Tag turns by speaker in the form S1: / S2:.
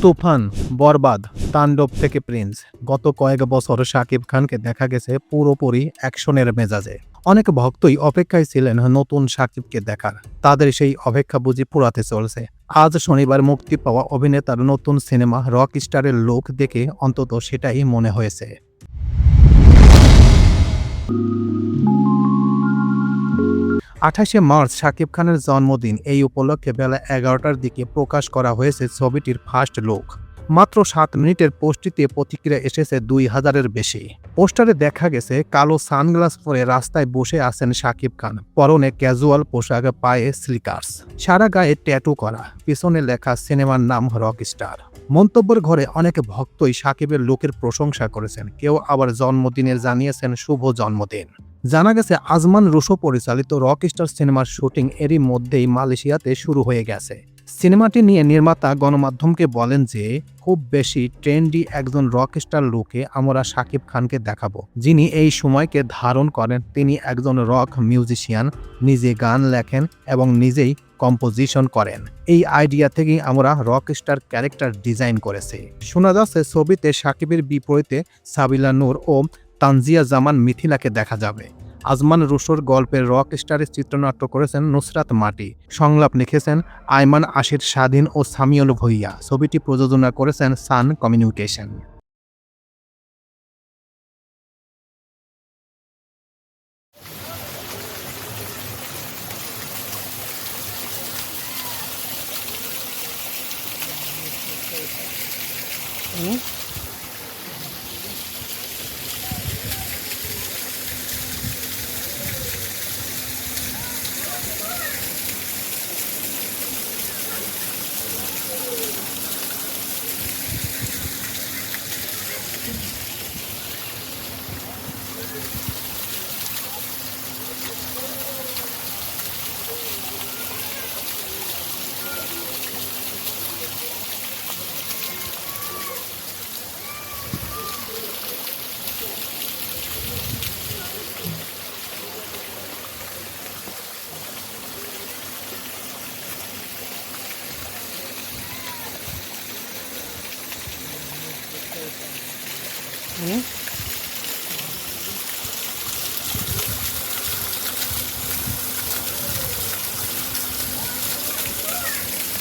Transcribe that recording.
S1: তুফান, বরবাদ, তাণ্ডব থেকে প্রিন্স, গত কয়েক বছর শাকিব খানকে দেখা গেছে পুরোপুরি অ্যাকশনের মেজাজে। অনেক ভক্তই অপেক্ষায় ছিলেন নতুন শাকিবকে দেখার। তাদের সেই অপেক্ষা বুঝি পুরাতে চলছে। আজ শনিবার মুক্তি পাওয়া অভিনেতার নতুন সিনেমা রক স্টারের লুক দেখে অন্তত সেটাই মনে হয়েছে। ২৮শে মার্চ শাকিব খানের জন্মদিন। এই উপলক্ষে বেলা ১১টার দিকে প্রকাশ করা হয়েছে ছবিটির ফার্স্ট লুক। মাত্র ৭ মিনিটের পোস্টটিতে প্রতিক্রিয়া এসেছে ২,০০০-এর বেশি। পোস্টারে দেখা গেছে কালো সানগ্লাস পরে রাস্তায় বসে আছেন শাকিব খান, পরনে ক্যাজুয়াল পোশাক, পায়ে স্লিকার্স, সারা গায়ে ট্যাটু করা, পিছনে লেখা সিনেমার নাম রক স্টার। মন্তব্যের ঘরে অনেক ভক্তই শাকিবের লুকের প্রশংসা করেছেন, কেউ আবার জন্মদিনে জানিয়েছেন শুভ জন্মদিন। জানা গেছে আজমান রুশো পরিচালিত রক স্টার সিনেমার শুটিং এরই মধ্যেই মালয়েশিয়াতে শুরু হয়ে গেছে। সিনেমাটি নিয়ে নির্মাতা গণমাধ্যমকে বলেন যে খুব বেশি ট্রেন্ডি একজন রক স্টার লুকে আমরা শাকিব খানকে দেখাবো, যিনি এই সময়কে ধারণ করেন। তিনি একজন রক মিউজিশিয়ান, নিজে গান লেখেন এবং নিজেই কম্পোজিশন করেন। এই আইডিয়া থেকেই আমরা রক স্টার ক্যারেক্টার ডিজাইন করেছি। শোনা যাচ্ছে ছবিতে শাকিবের বিপরীতে সাবিলা নূর ও তানজিয়া জামান মিথিলাকে দেখা যাবে। আজমান রুশোর গল্পের রক স্টারের চিত্রনাট্য করেছেন নুসরাত মাটি, সংলাপ লিখেছেন আয়মান আশির স্বাধীন ও সামিউল ভুঁইয়া। ছবিটি প্রযোজনা করেছেন সান কমিউনিকেশন।